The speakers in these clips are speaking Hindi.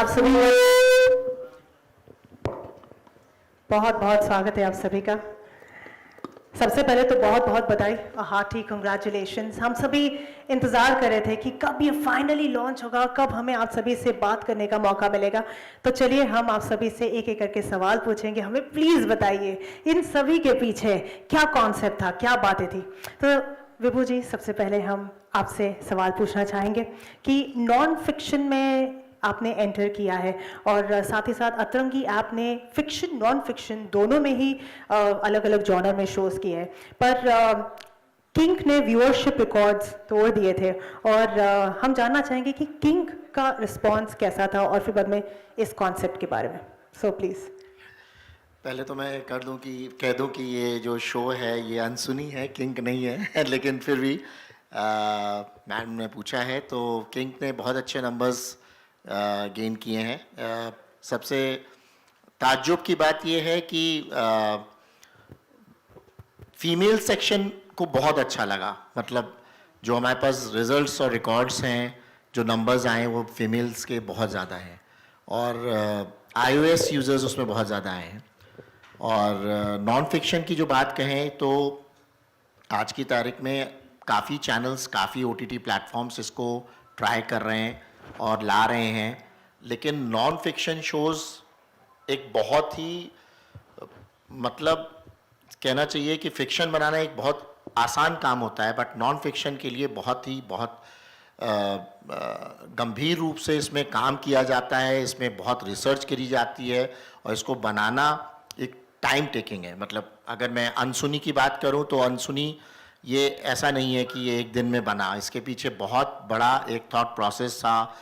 आप सभी बहुत बहुत स्वागत है आप सभी का। सबसे पहले तो बहुत बहुत बधाई, हार्टी कंग्रेचुलेशंस। हम सभी इंतज़ार कर रहे थे कि कब ये फाइनली लॉन्च होगा, कब हमें आप सभी से बात करने का मौका मिलेगा। तो चलिए हम आप सभी से एक एक करके सवाल पूछेंगे। हमें प्लीज़ बताइए इन सभी के पीछे क्या कॉन्सेप्ट था, क्या बातें थी। तो विभू जी, सबसे पहले हम आपसे सवाल पूछना चाहेंगे कि नॉन फिक्शन में आपने एंटर किया है और साथ ही साथ अतरंगी ऐप ने फिक्शन नॉन फिक्शन दोनों में ही अलग अलग जॉनर में शोज़ किए हैं, पर किंग ने व्यूअरशिप रिकॉर्ड्स तोड़ दिए थे और हम जानना चाहेंगे कि किंग का रिस्पांस कैसा था और फिर बाद में इस कॉन्सेप्ट के बारे में। So please. पहले तो मैं कह दूं कि ये जो शो है ये अनसुनी है, किंग नहीं है लेकिन फिर भी मैम ने पूछा है तो किंग ने बहुत अच्छे नंबर्स गेन किए हैं। सबसे ताज्जुब की बात ये है कि फीमेल सेक्शन को बहुत अच्छा लगा। मतलब जो हमारे पास रिजल्ट्स और रिकॉर्ड्स हैं, जो नंबर्स आए वो फीमेल्स के बहुत ज़्यादा हैं और iOS यूज़र्स उसमें बहुत ज़्यादा आए हैं। और नॉन फिक्शन की जो बात कहें तो आज की तारीख में काफ़ी चैनल्स, काफ़ी OTT प्लेटफॉर्म्स इसको ट्राई कर रहे हैं और ला रहे हैं, लेकिन नॉन फिक्शन शोज़ एक बहुत ही मतलब कहना चाहिए कि फ़िक्शन बनाना एक बहुत आसान काम होता है, बट नॉन फिक्शन के लिए बहुत गंभीर रूप से इसमें काम किया जाता है, इसमें बहुत रिसर्च करी जाती है और इसको बनाना एक टाइम टेकिंग है। मतलब अगर मैं अनसुनी की बात करूं तो अनसुनी ये ऐसा नहीं है कि ये एक दिन में बना, इसके पीछे बहुत बड़ा एक थॉट प्रोसेस था।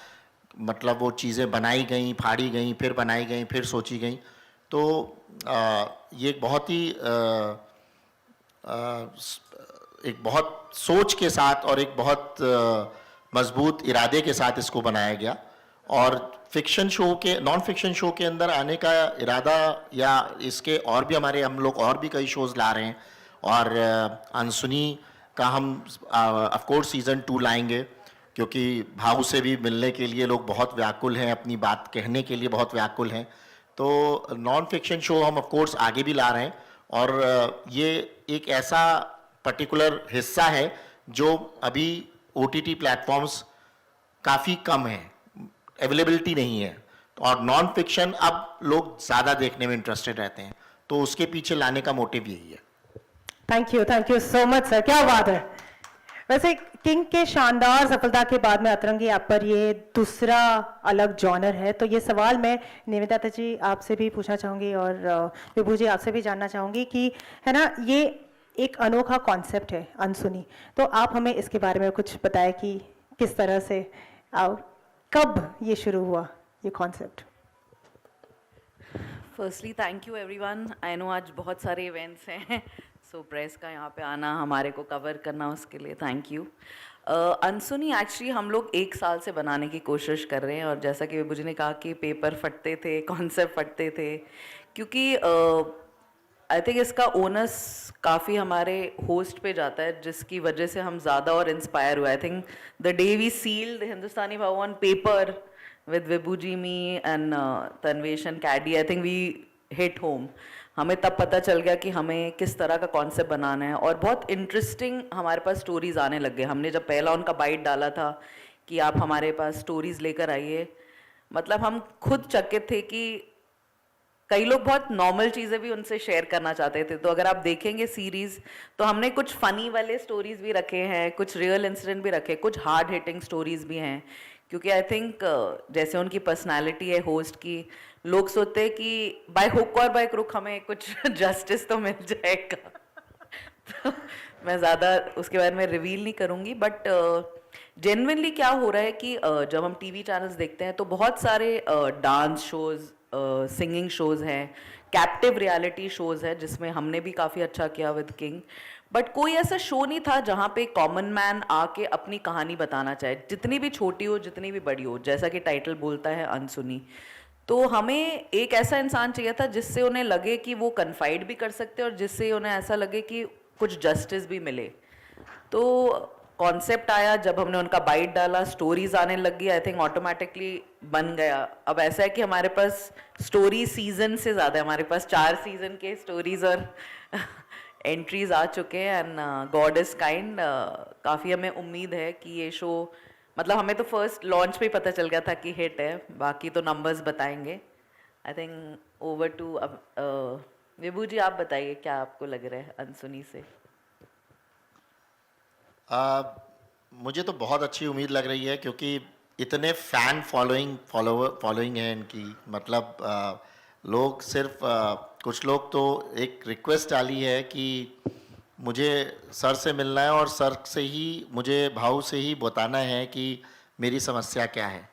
मतलब वो चीज़ें बनाई गई, फाड़ी गई, फिर बनाई गई, फिर सोची गई। तो ये एक बहुत सोच के साथ और एक बहुत मजबूत इरादे के साथ इसको बनाया गया। और नॉन फिक्शन शो के अंदर आने का इरादा या इसके और भी हम लोग और भी कई शोज़ ला रहे हैं और अनसुनी का हम ऑफ कोर्स सीज़न 2 लाएंगे, क्योंकि भाव से भी मिलने के लिए लोग बहुत व्याकुल हैं, अपनी बात कहने के लिए बहुत व्याकुल हैं। तो नॉन फिक्शन शो हम ऑफ कोर्स आगे भी ला रहे हैं और ये एक ऐसा पर्टिकुलर हिस्सा है जो अभी OTT प्लेटफॉर्म्स काफ़ी कम है, अवेलेबिलिटी नहीं है और नॉन फिक्शन अब लोग ज़्यादा देखने में इंटरेस्टेड रहते हैं, तो उसके पीछे लाने का मोटिव यही है। Thank you so much sir, क्या बात है। वैसे किंग के शानदार सफलता के बाद में अतरंगी ऐप पर ये दूसरा अलग जॉनर है, तो ये सवाल मैं निवेदिता जी आपसे भी पूछना चाहूँगी और विभू जी आपसे भी जानना चाहूँगी कि है ना, ये एक अनोखा कॉन्सेप्ट है अनसुनी, तो आप हमें इसके बारे में कुछ बताएं कि किस तरह से और कब ये शुरू हुआ ये concept. Firstly thank you everyone. I know आज बहुत सारे इवेंट्स हैं, सो प्रेस का यहाँ पे आना, हमारे को कवर करना, उसके लिए थैंक यू। अनसुनी एक्चुअली हम लोग 1 साल से बनाने की कोशिश कर रहे हैं और जैसा कि विभू जी ने कहा कि पेपर फटते थे, कॉन्सेप्ट फटते थे, क्योंकि आई थिंक इसका ओनस काफ़ी हमारे होस्ट पे जाता है, जिसकी वजह से हम ज़्यादा और इंस्पायर हुए। I think the day we sealed Hindustani Bhav on paper with Vibhu ji, me and Tanvesh and Caddy, I think we hit home. हमें तब पता चल गया कि हमें किस तरह का कॉन्सेप्ट बनाना है और बहुत इंटरेस्टिंग हमारे पास स्टोरीज आने लग गए। हमने जब पहला उनका बाइट डाला था कि आप हमारे पास स्टोरीज लेकर आइए, मतलब हम खुद चकित थे कि कई लोग बहुत नॉर्मल चीज़ें भी उनसे शेयर करना चाहते थे। तो अगर आप देखेंगे सीरीज़ तो हमने कुछ फ़नी वाले स्टोरीज भी रखे हैं, कुछ रियल इंसिडेंट भी रखे, कुछ हार्ड हिटिंग स्टोरीज भी हैं, क्योंकि आई थिंक जैसे उनकी पर्सनालिटी है होस्ट की, लोग सोचते हैं कि बाय हुक और बाय क्रुक हमें कुछ जस्टिस तो मिल जाएगा। तो मैं ज़्यादा उसके बारे में रिवील नहीं करूँगी, बट जेन्युइनली क्या हो रहा है कि जब हम टीवी चैनल्स देखते हैं तो बहुत सारे डांस शोज़, सिंगिंग शोज़ हैं, कैप्टिव रियलिटी शोज़ हैं, जिसमें हमने भी काफ़ी अच्छा किया विद किंग, बट कोई ऐसा शो नहीं था जहाँ पे कॉमन मैन आके अपनी कहानी बताना चाहे, जितनी भी छोटी हो, जितनी भी बड़ी हो, जैसा कि टाइटल बोलता है अनसुनी। तो हमें एक ऐसा इंसान चाहिए था जिससे उन्हें लगे कि वो कन्फाइड भी कर सकते और जिससे उन्हें ऐसा लगे कि कुछ जस्टिस भी मिले। तो कॉन्सेप्ट आया, जब हमने उनका बाइट डाला, स्टोरीज आने लगी, आई थिंक ऑटोमेटिकली बन गया। अब ऐसा है कि हमारे पास स्टोरी सीजन से ज़्यादा है, हमारे पास 4 सीजन के स्टोरीज और एंट्रीज आ चुके हैं, एंड गॉड इज़ काइंड। काफ़ी हमें उम्मीद है कि ये शो, मतलब हमें तो फर्स्ट लॉन्च पे ही पता चल गया था कि हिट है, बाकी तो नंबर्स बताएंगे। आई थिंक ओवर टू विभू जी, आप बताइए क्या आपको लग रहा है अनसुनी से? मुझे तो बहुत अच्छी उम्मीद लग रही है, क्योंकि इतने फैन फॉलोइंग है इनकी। मतलब लोग सिर्फ कुछ लोग तो एक रिक्वेस्ट डाली है कि मुझे सर से मिलना है और सर से ही, मुझे भाऊ से ही बताना है कि मेरी समस्या क्या है।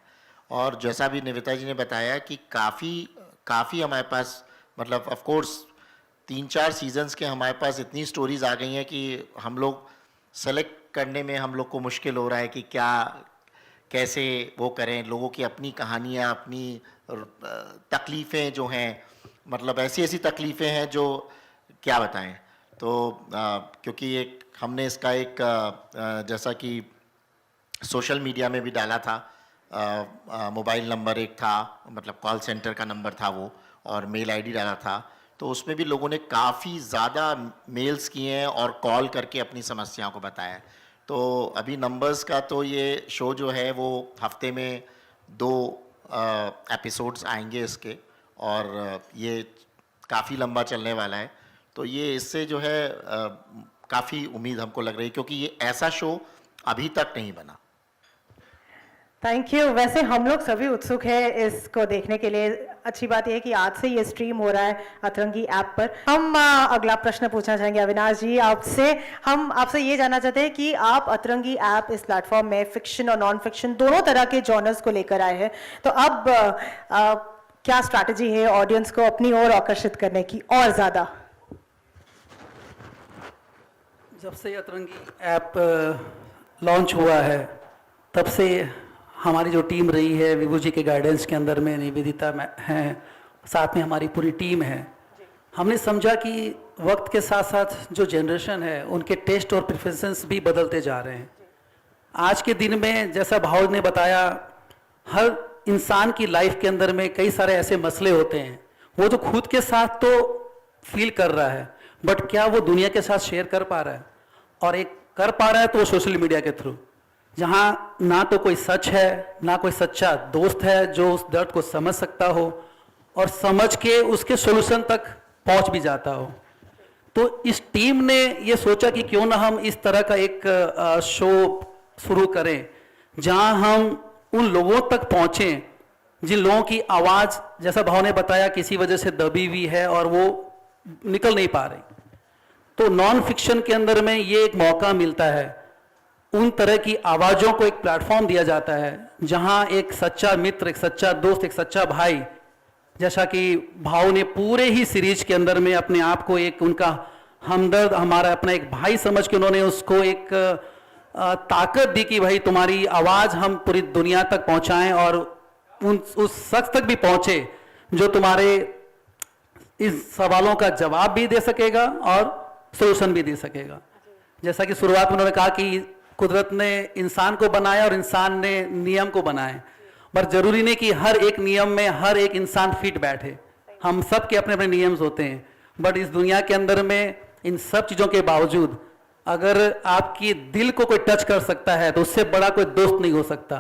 और जैसा भी निविता जी ने बताया कि काफ़ी हमारे पास, मतलब ऑफ कोर्स 3-4 सीजन्स के हमारे पास इतनी स्टोरीज़ आ गई हैं कि हम लोग सेलेक्ट करने में हम लोग को मुश्किल हो रहा है कि क्या कैसे वो करें। लोगों की अपनी कहानियाँ, अपनी तकलीफ़ें जो हैं, मतलब ऐसी तकलीफ़ें हैं जो क्या बताएं। तो क्योंकि एक हमने इसका एक जैसा कि सोशल मीडिया में भी डाला था, मोबाइल नंबर एक था, मतलब कॉल सेंटर का नंबर था वो, और मेल आईडी डाला था, तो उसमें भी लोगों ने काफ़ी ज़्यादा मेल्स किए हैं और कॉल करके अपनी समस्याओं को बताया। तो अभी नंबर्स का तो ये शो जो है वो हफ्ते में 2 एपिसोड्स आएंगे इसके, और ये काफ़ी लंबा चलने वाला है। तो ये इससे जो है काफ़ी उम्मीद हमको लग रही है, क्योंकि ये ऐसा शो अभी तक नहीं बना। Thank you. वैसे हम लोग सभी उत्सुक हैं इसको देखने के लिए। अच्छी बात यह है कि आज से ये स्ट्रीम हो रहा है अतरंगी ऐप पर। हम अगला प्रश्न पूछना चाहेंगे अविनाश जी आपसे। हम आपसे ये जानना चाहते हैं कि आप अतरंगी ऐप इस प्लेटफॉर्म में फिक्शन और नॉन फिक्शन दोनों तरह के जॉनर्स को लेकर आए हैं, तो अब क्या स्ट्रैटेजी है ऑडियंस को अपनी ओर आकर्षित करने की और ज़्यादा? जब से अतरंगी ऐप लॉन्च हुआ है तब से हमारी जो टीम रही है, विभू जी के गाइडेंस के अंदर में निवेदिता हैं, साथ में हमारी पूरी टीम है, हमने समझा कि वक्त के साथ साथ जो जनरेशन है उनके टेस्ट और प्रेफरेंसेस भी बदलते जा रहे हैं। आज के दिन में जैसा भाव ने बताया, हर इंसान की लाइफ के अंदर में कई सारे ऐसे मसले होते हैं, वो जो खुद के साथ तो फील कर रहा है, बट क्या वो दुनिया के साथ शेयर कर पा रहा है? और एक कर पा रहा है तो वो सोशल मीडिया के थ्रू, जहाँ ना तो कोई सच है, ना कोई सच्चा दोस्त है जो उस दर्द को समझ सकता हो और समझ के उसके सॉल्यूशन तक पहुंच भी जाता हो। तो इस टीम ने ये सोचा कि क्यों ना हम इस तरह का एक शो शुरू करें, जहां हम उन लोगों तक पहुंचें जिन लोगों की आवाज़, जैसा भाव ने बताया, किसी वजह से दबी हुई है और वो निकल नहीं पा रही। तो नॉन फिक्शन के अंदर में ये एक मौका मिलता है, उन तरह की आवाज़ों को एक प्लेटफॉर्म दिया जाता है जहां एक सच्चा मित्र, एक सच्चा दोस्त, एक सच्चा भाई, जैसा कि भाव ने पूरे ही सीरीज के अंदर में अपने आप को एक उनका हमदर्द, हमारा अपना एक भाई समझ के उन्होंने उसको एक ताकत दी कि भाई तुम्हारी आवाज़ हम पूरी दुनिया तक पहुंचाएं और उस शख्स तक भी पहुंचे जो तुम्हारे इस सवालों का जवाब भी दे सकेगा और सोल्यूशन भी दे सकेगा। जैसा कि शुरुआत में उन्होंने कहा कि कुदरत ने इंसान को बनाया और इंसान ने नियम को बनाया, पर जरूरी नहीं कि हर एक नियम में हर एक इंसान फिट बैठे। हम सब के अपने अपने नियम्स होते हैं, बट इस दुनिया के अंदर में इन सब चीज़ों के बावजूद अगर आपकी दिल को कोई टच कर सकता है तो उससे बड़ा कोई दोस्त नहीं हो सकता।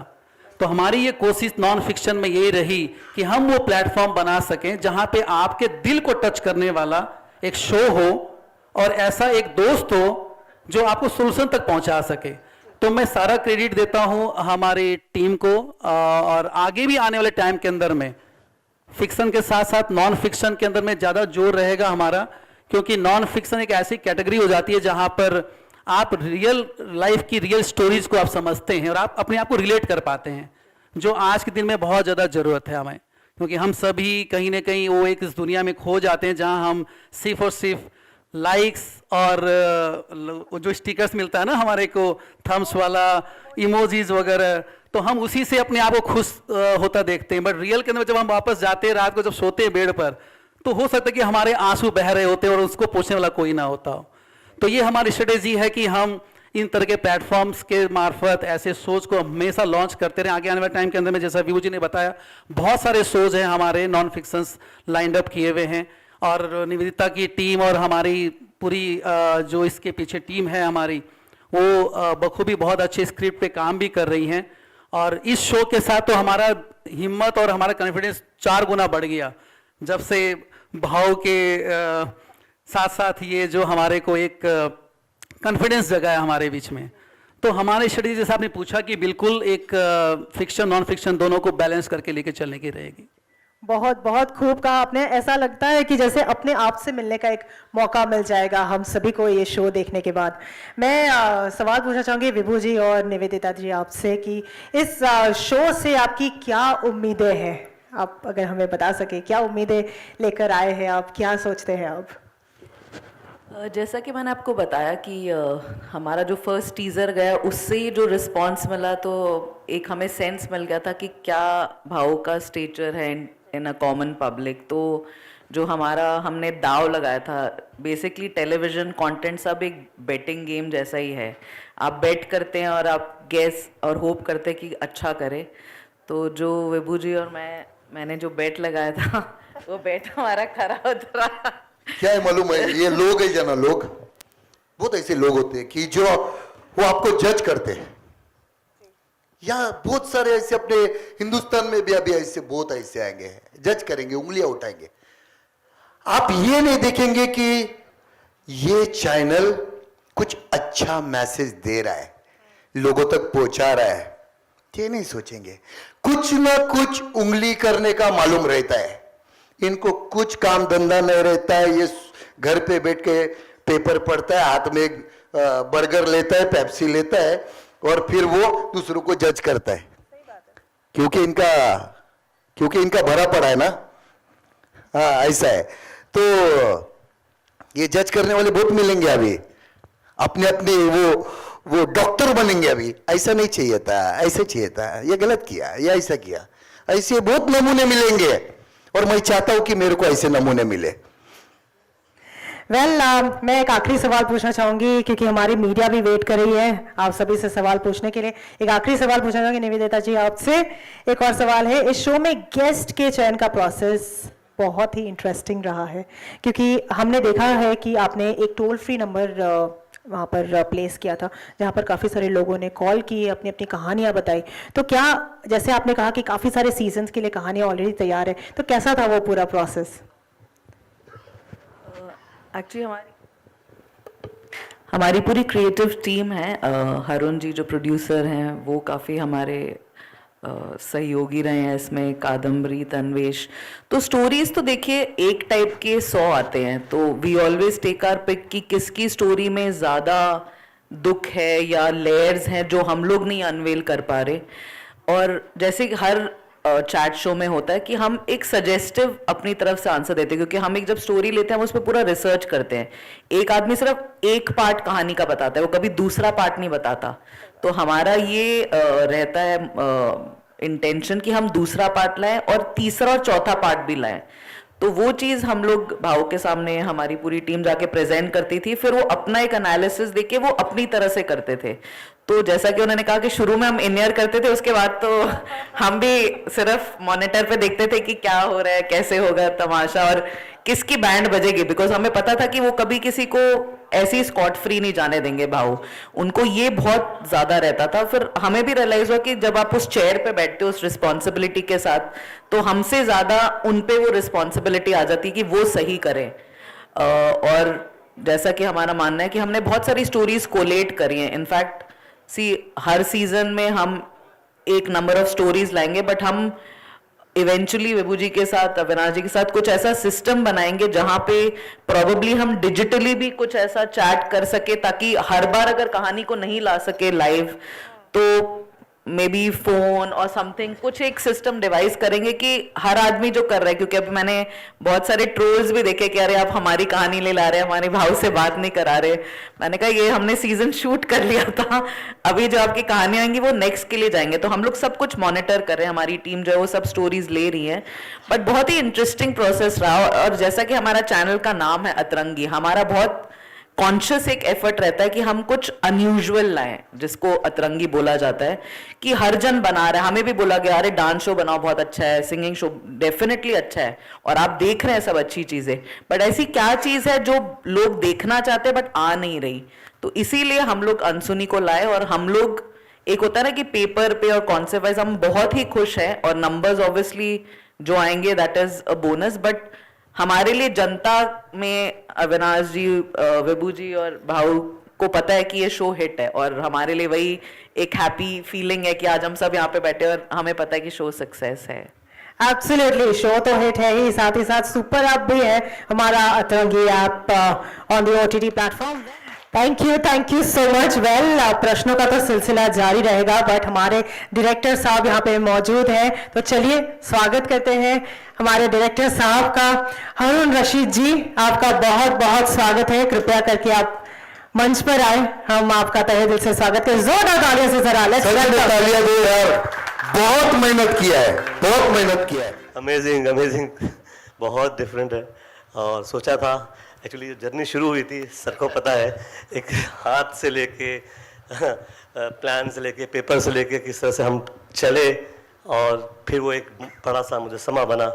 तो हमारी ये कोशिश नॉन फिक्शन में यही रही कि हम वो प्लेटफॉर्म बना सकें जहां पे आपके दिल को टच करने वाला एक शो हो और ऐसा एक दोस्त हो जो आपको सोल्यूशन तक पहुंचा सके। तो मैं सारा क्रेडिट देता हूं हमारी टीम को, और आगे भी आने वाले टाइम के अंदर में फिक्शन के साथ साथ नॉन फिक्शन के अंदर में ज़्यादा जोर रहेगा हमारा, क्योंकि नॉन फिक्शन एक ऐसी कैटेगरी हो जाती है जहां पर आप रियल लाइफ की रियल स्टोरीज को आप समझते हैं और आप अपने आप को रिलेट कर पाते हैं, जो आज के दिन में बहुत ज़्यादा ज़रूरत है हमें, क्योंकि हम सभी कहीं ना कहीं वो एक इस दुनिया में खो जाते हैं जहां हम सिर्फ और सिर्फ लाइक्स और जो स्टिकर्स मिलता है ना हमारे को, थम्स वाला, इमोजीज वगैरह, तो हम उसी से अपने आप को खुश होता देखते हैं। बट रियल के अंदर जब हम वापस जाते हैं, रात को जब सोते हैं बेड पर, तो हो सकता है कि हमारे आंसू बह रहे होते हैं और उसको पूछने वाला कोई ना होता हो। तो ये हमारी स्ट्रेटेजी है कि हम इन तरह के प्लेटफॉर्म्स के मार्फत ऐसे शोज को हमेशा लॉन्च करते रहे। आगे आने वाले टाइम के अंदर में जैसा विभू जी ने बताया, बहुत सारे शोज हैं हमारे नॉन फिक्शंस लाइंड अप किए हुए हैं, और निवेदिता की टीम और हमारी पूरी जो इसके पीछे टीम है हमारी, वो बखूबी बहुत अच्छे स्क्रिप्ट पे काम भी कर रही हैं। और इस शो के साथ तो हमारा हिम्मत और हमारा कॉन्फिडेंस 4 गुना बढ़ गया, जब से भाव के साथ साथ ये जो हमारे को एक कॉन्फिडेंस जगाया हमारे बीच में। तो हमारे स्टडी जैसे आपने पूछा कि बिल्कुल एक फिक्शन नॉन फिक्शन दोनों को बैलेंस करके लेके चलने की रहेगी। बहुत बहुत खूब कहा आपने। ऐसा लगता है कि जैसे अपने आप से मिलने का एक मौका मिल जाएगा हम सभी को ये शो देखने के बाद। मैं सवाल पूछना चाहूँगी विभू जी और निवेदिता जी आपसे कि इस शो से आपकी क्या उम्मीदें हैं, आप अगर हमें बता सके क्या उम्मीदें लेकर आए हैं आप, क्या सोचते हैं आप? जैसा कि मैंने आपको बताया कि हमारा जो फर्स्ट टीज़र गया उससे ही जो रिस्पांस मिला, तो एक हमें सेंस मिल गया था कि क्या भाव का स्टेचर है इन अ कॉमन पब्लिक। तो जो हमारा हमने दाव लगाया था, बेसिकली टेलीविज़न कंटेंट सब एक बेटिंग गेम जैसा ही है। आप बेट करते हैं और आप गेस और होप करते हैं कि अच्छा करे। तो जो विभू जी और मैंने जो बेट लगाया था वो बेट हमारा खरा उतरा। क्या है मालूम है, ये लोग है जना, लोग बहुत ऐसे लोग होते हैं कि जो वो आपको जज करते हैं। या बहुत सारे ऐसे अपने हिंदुस्तान में भी अभी ऐसे बहुत ऐसे आएंगे, जज करेंगे, उंगलियां उठाएंगे। आप ये नहीं देखेंगे कि ये चैनल कुछ अच्छा मैसेज दे रहा है, लोगों तक पहुंचा रहा है, ये नहीं सोचेंगे। कुछ ना कुछ उंगली करने का मालूम रहता है इनको, कुछ काम धंधा नहीं रहता है। ये घर पे बैठ के पेपर पढ़ता है, हाथ में एक बर्गर लेता है, पेप्सी लेता है, और फिर वो दूसरों को जज करता है। क्योंकि इनका भरा पड़ा है ना, हाँ ऐसा है। तो ये जज करने वाले बहुत मिलेंगे अभी, अपने अपने वो डॉक्टर बनेंगे अभी। ऐसा नहीं चाहिए था, ऐसे चाहिए था, ये गलत किया, ये ऐसा किया, ऐसे बहुत नमूने मिलेंगे। और मैं चाहता हूं कि मेरे को ऐसे नमूने मिले। मैं एक आखिरी सवाल पूछना चाहूंगी क्योंकि हमारी मीडिया भी वेट कर रही है आप सभी से सवाल पूछने के लिए। एक आखिरी सवाल पूछना चाहूंगी निवेदिता जी आपसे। एक और सवाल है, इस शो में गेस्ट के चयन का प्रोसेस बहुत ही इंटरेस्टिंग रहा है, क्योंकि हमने देखा है कि आपने एक टोल फ्री नंबर वहाँ पर प्लेस किया था जहाँ पर काफ़ी सारे लोगों ने कॉल की, अपनी अपनी कहानियाँ बताई। तो क्या, जैसे आपने कहा कि काफ़ी सारे सीजन्स के लिए कहानियाँ ऑलरेडी तैयार है, तो कैसा था वो पूरा प्रोसेस? एक्चुअली हमारी पूरी क्रिएटिव टीम है। हरुण जी जो प्रोड्यूसर हैं वो काफ़ी हमारे सहयोगी रहे हैं इसमें, कादम्बरी, तन्वेश। तो स्टोरीज तो देखिए एक टाइप के 100 आते हैं, तो we always take our pick कि किसकी स्टोरी में ज़्यादा दुख है या लेयर्स हैं जो हम लोग नहीं अनवेल कर पा रहे। और जैसे कि हर चैट शो में होता है कि हम एक सजेस्टिव अपनी तरफ से आंसर देते हैं, क्योंकि हम एक जब स्टोरी लेते हैं हम उस पर पूरा रिसर्च करते हैं। एक आदमी सिर्फ एक पार्ट कहानी का बताता है, वो कभी दूसरा पार्ट नहीं बताता। तो हमारा ये रहता है इंटेंशन कि हम दूसरा पार्ट लाएं और तीसरा और चौथा पार्ट भी लाएं। तो वो चीज़ हम लोग भाव के सामने हमारी पूरी टीम जाके प्रेजेंट करती थी, फिर वो अपना एक एनालिसिस देके वो अपनी तरह से करते थे। तो जैसा कि उन्होंने कहा कि शुरू में हम इन-ईयर करते थे, उसके बाद तो हम भी सिर्फ मॉनिटर पे देखते थे कि क्या हो रहा है, कैसे होगा तमाशा और किसकी बैंड बजेगी, बिकॉज हमें पता था कि वो कभी किसी को ऐसी स्कॉट फ्री नहीं जाने देंगे भाव, उनको ये बहुत ज़्यादा रहता था। फिर हमें भी रियलाइज हुआ कि जब आप उस चेयर पे बैठते हो उस रिस्पॉन्सिबिलिटी के साथ, तो हमसे ज़्यादा उन पे वो रिस्पॉन्सिबिलिटी आ जाती कि वो सही करें। और जैसा कि हमारा मानना है कि हमने बहुत सारी स्टोरीज कोलेट करी हैं। इनफैक्ट हर सीजन में हम एक नंबर ऑफ स्टोरीज लाएंगे, बट हम इवेंचुअली विभू जी के साथ, अविनाश जी के साथ कुछ ऐसा सिस्टम बनाएंगे जहां पे प्रोबेबली हम डिजिटली भी कुछ ऐसा चैट कर सके, ताकि हर बार अगर कहानी को नहीं ला सके लाइव तो मे बी फोन और समथिंग कुछ एक सिस्टम डिवाइस करेंगे कि हर आदमी जो कर रहा है, क्योंकि अभी मैंने बहुत सारे ट्रोल्स भी देखे कि अरे आप हमारी कहानी ले ला रहे हैं, हमारे भाव से बात नहीं करा रहे। मैंने कहा ये हमने सीजन शूट कर लिया था, अभी जो आपकी कहानी आएंगी वो नेक्स्ट के लिए जाएंगे। तो हम लोग सब कुछ मॉनिटर कर रहे हैं, हमारी टीम जो है वो सब स्टोरीज ले रही है। बट बहुत ही इंटरेस्टिंग प्रोसेस रहा। और जैसा कि हमारा चैनल का नाम है अतरंगी, हमारा बहुत कॉन्शियस एक एफर्ट रहता है कि हम कुछ अनयूजुअल लाएं, जिसको अतरंगी बोला जाता है, कि हर जन बना रहा है। हमें भी बोला गया अरे डांस शो बनाओ, बहुत अच्छा है, सिंगिंग शो डेफिनेटली अच्छा है, और आप देख रहे हैं सब अच्छी चीजें, बट ऐसी क्या चीज है जो लोग देखना चाहते हैं बट आ नहीं रही। तो इसीलिए हम लोग अनसुनी को लाए, और हम लोग, एक होता है ना कि पेपर पे और कॉन्सेप्ट वाइज हम बहुत ही खुश हैं, और नंबर्स ऑब्वियसली जो आएंगे that is a bonus, but हमारे लिए जनता में अविनाश जी, विभू जी और भाऊ को पता है कि ये शो हिट है, और हमारे लिए वही एक हैप्पी फीलिंग है कि आज हम सब यहाँ पे बैठे और हमें पता है कि शो सक्सेस है। एब्सोल्युटली, शो तो हिट है ही, साथ ही साथ सुपर ऐप भी है हमारा अतरंगी app on the OTT platform. Thank you so much. Well, प्रश्नों का तो सिलसिला जारी रहेगा, बट हमारे डायरेक्टर साहब यहाँ पे मौजूद हैं, तो चलिए स्वागत करते हैं हमारे डायरेक्टर साहब का। हारून रशीद जी, आपका बहुत बहुत स्वागत है, कृपया करके आप मंच पर आए, हम आपका तहे दिल से स्वागत करें। जोरदार तालियों से जरा लेट्स वेलकम। तालियां दो यार, बहुत मेहनत किया है, बहुत मेहनत किया है। अमेजिंग अमेजिंग, बहुत डिफरेंट है। और सोचा था, एक्चुअली जर्नी शुरू हुई थी, सर को पता है, एक हाथ से लेके प्लान से लेके पेपर से लेके किस तरह से हम चले, और फिर वो एक बड़ा सा मुजस्समा बना,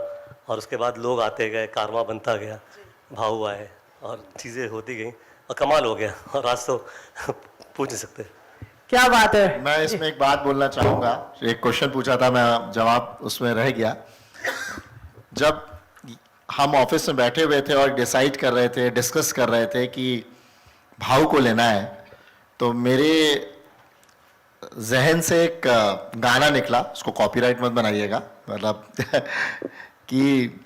और उसके बाद लोग आते गए, कारवां बनता गया, भाऊ आए और चीज़ें होती गई, और कमाल हो गया। और आज तो पूछ नहीं सकते। क्या बात है। मैं इसमें एक बात बोलना चाहूँगा। एक क्वेश्चन पूछा था, मैं जवाब उसमें रह गया। जब हम ऑफिस में बैठे हुए थे और डिसाइड कर रहे थे, डिस्कस कर रहे थे कि भाव को लेना है, तो मेरे जहन से एक गाना निकला, उसको कॉपीराइट मत बनाइएगा, मतलब कि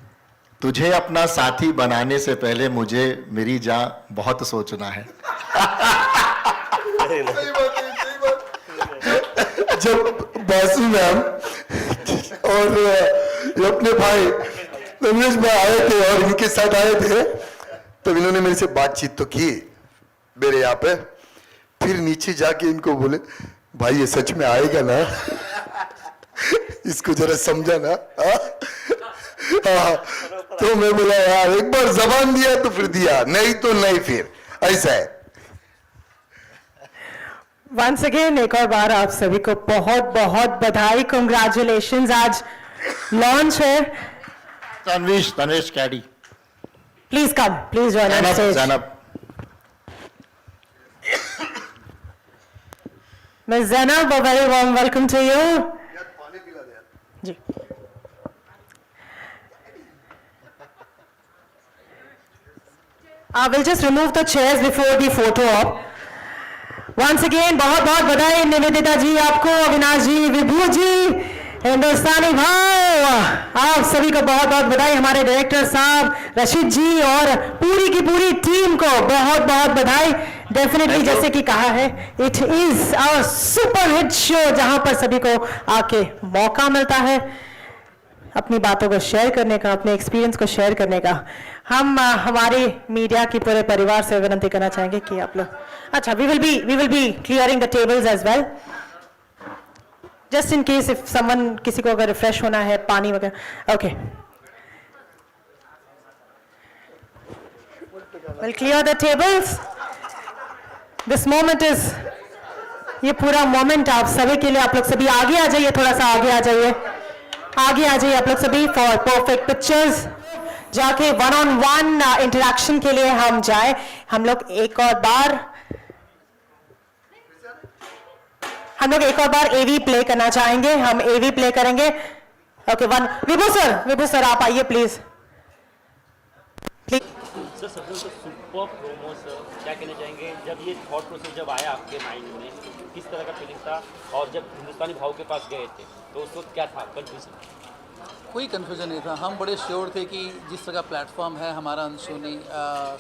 तुझे अपना साथी बनाने से पहले मुझे मेरी जान बहुत सोचना है। जब बासु मैम और ये अपने भाई रमेश में आए थे और इनके साथ आए थे, तब इन्होंने मेरे से बातचीत तो की मेरे यहाँ पे, फिर नीचे जाके इनको बोले भाई ये सच में आएगा ना, इसको जरा समझा ना। हाँ, तो मैं बोला यार एक बार जबान दिया तो फिर दिया, नहीं तो नहीं, फिर ऐसा है। वंस अगेन एक और बार आप सभी को बहुत बहुत बधाई, कंग्रेचुलेशंस। आज लॉन्च है। तनवीश कैडी, please come, please join on stage. Zainab, miss Zainab, a very warm welcome to you. जी, I will just remove the chairs before the photo op. Once again, बहुत बहुत बधाई निवेदिता जी आपको, अविनाश जी, विभू जी, हिंदुस्तानी भाव, आप सभी को बहुत बहुत बधाई। हमारे डायरेक्टर साहब रशीद जी और पूरी की पूरी टीम को बहुत बहुत बधाई। डेफिनेटली जैसे कि कहा है, it is a super hit show, जहां पर सभी को आके मौका मिलता है अपनी बातों को शेयर करने का, अपने एक्सपीरियंस को शेयर करने का। हम हमारे मीडिया के पूरे परिवार से विनती करना चाहेंगे कि आप लोग, अच्छा, we will be clearing the tables as well, just in case if someone, किसी को अगर रिफ्रेश होना है, पानी वगैरह। Okay, will clear the tables. This moment is, ये पूरा मोमेंट आप सभी के लिए। आप लोग सभी आगे आ जाइए, थोड़ा सा आगे आ जाइए, आगे आ जाइए आप लोग सभी फॉर परफेक्ट पिक्चर्स। जाके वन ऑन वन इंटरेक्शन के लिए हम जाए। हम लोग एक और बार एवी प्ले करना चाहेंगे, हम एवी प्ले करेंगे। ओके, वन, विभू सर आप आइए प्लीज, प्लीज। सर सबसे सुपर प्रोमो सर, क्या कहना चाहेंगे, जब ये थॉट प्रोसेस जब आया आपके माइंड में, किस तरह का फीलिंग था, और जब हिंदुस्तानी भाव के पास गए थे तो उस वक्त क्या था कंफ्यूजन? कोई कन्फ्यूजन नहीं था, हम बड़े श्योर थे कि जिस तरह प्लेटफॉर्म है हमारा अनसुनी,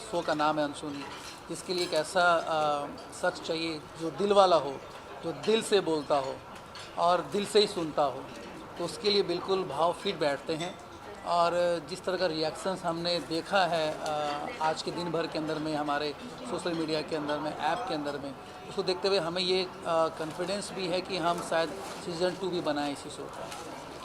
शो का नाम है अनसुनी, इसके लिए एक ऐसा शख्स चाहिए जो दिल वाला हो, जो दिल से बोलता हो और दिल से ही सुनता हो, तो उसके लिए बिल्कुल भाव फिट बैठते हैं। और जिस तरह का रिएक्शंस हमने देखा है आज के दिन भर के अंदर में, हमारे सोशल मीडिया के अंदर में, ऐप के अंदर में, उसको देखते हुए हमें ये कॉन्फिडेंस भी है कि हम शायद सीज़न 2 भी बनाएं इसी शो का।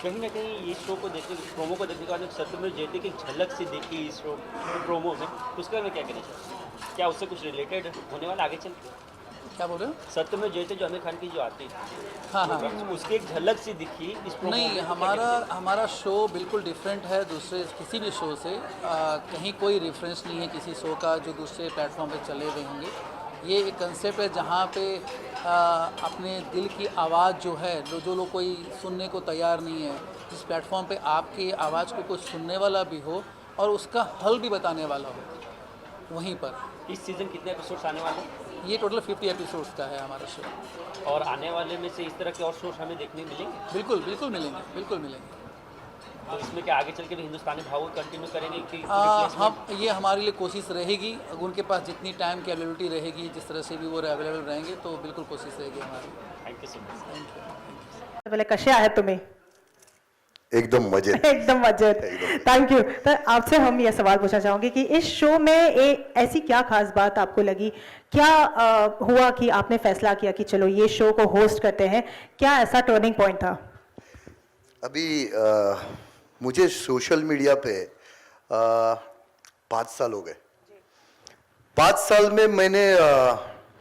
कहीं ना कहीं ये शो को देखने, प्रोमो को देखने के बाद जब सत्यमेव जयते की झलक से देखी इस शो प्रोमो में, तो उसके बारे में क्या कहना चाहिए? क्या उससे कुछ रिलेटेड होने वाला आगे चल के? क्या बोल रहे हो? सत्यमेव जयते जो आमिर खान की जो आती हाँ हाँ। है उसकी एक झलक सी दिखी इस promo नहीं, में, तो हमारा शो बिल्कुल डिफरेंट है दूसरे किसी भी शो से। कहीं कोई रेफरेंस नहीं है किसी शो का जो दूसरे प्लेटफॉर्म पे चले हुए होंगे। ये एक कंसेप्ट है जहाँ पे अपने दिल की आवाज़ जो है जो लोग कोई सुनने को तैयार नहीं है, जिस प्लेटफॉर्म पे आपकी आवाज़ को कोई सुनने वाला भी हो और उसका हल भी बताने वाला हो, वहीं पर। इस सीज़न कितने एपिसोड्स आने वाले हैं? ये टोटल 50 एपिसोड्स का है हमारा शो। और आने वाले में से इस तरह के और शोज हमें देखने मिलेंगे? बिल्कुल बिल्कुल मिलेंगे, बिल्कुल मिलेंगे। तो इसमें क्या आगे चल के भी हिंदुस्तानी भाव कंटिन्यू करेंगे कि हम ये हमारे लिए कोशिश रहेगी, उनके पास जितनी टाइम की अवेलेबिलिटी रहेगी, जिस तरह से भी वो अवेलेबल रहेंगे, तो बिल्कुल कोशिश रहेगी हमारी। Thank you so much. Thank you. बोले कसे आहेत तुम्ही? एकदम मजेत. एकदम मजेत. Thank you. तो आपसे हम ये सवाल पूछना चाहूंगे कि इस शो में ऐसी क्या खास बात आपको लगी, क्या हुआ कि आपने फैसला किया कि चलो ये शो को होस्ट करते हैं, क्या ऐसा टर्निंग पॉइंट था? अभी मुझे सोशल मीडिया पे 5 साल हो गए. 5 साल में मैंने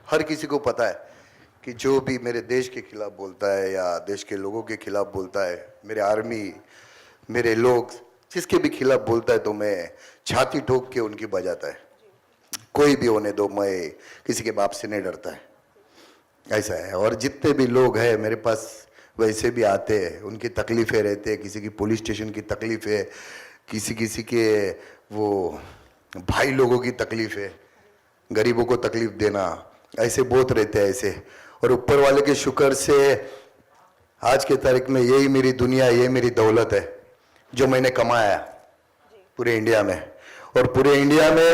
हर किसी को पता है कि जो भी मेरे देश के खिलाफ बोलता है या देश के लोगों के खिलाफ बोलता है, मेरे आर्मी, मेरे लोग जिसके भी खिलाफ बोलता है तो मैं छाती ठोक के उनकी बजाता है. कोई भी होने दो, मैं किसी के बाप से नहीं डरता है, ऐसा है. और जितने भी लोग हैं मेरे पास वैसे भी आते हैं, उनकी तकलीफ़ें रहते हैं, किसी की पुलिस स्टेशन की तकलीफ़ है, किसी के वो भाई लोगों की तकलीफ़ है, गरीबों को तकलीफ़ देना, ऐसे बहुत रहते हैं ऐसे. और ऊपर वाले के शुक्र से आज के तारीख में यही मेरी दुनिया, यही मेरी दौलत है जो मैंने कमाया पूरे इंडिया में. और पूरे इंडिया में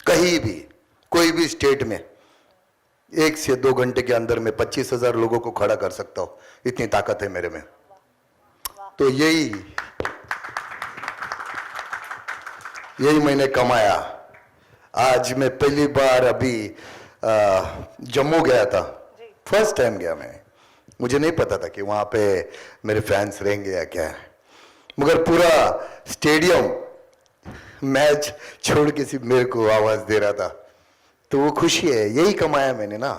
कहीं भी कोई भी स्टेट में 1 से 2 घंटे के अंदर में 25,000 लोगों को खड़ा कर सकता हूँ, इतनी ताकत है मेरे में. तो यही मैंने कमाया. आज मैं पहली बार अभी जम्मू गया था, फर्स्ट टाइम गया मैं. मुझे नहीं पता था कि वहाँ पे मेरे फैंस रहेंगे या क्या है, मगर पूरा स्टेडियम मैच छोड़ के सिर्फ मेरे को आवाज़ दे रहा था. तो वो खुशी है, यही कमाया मैंने ना,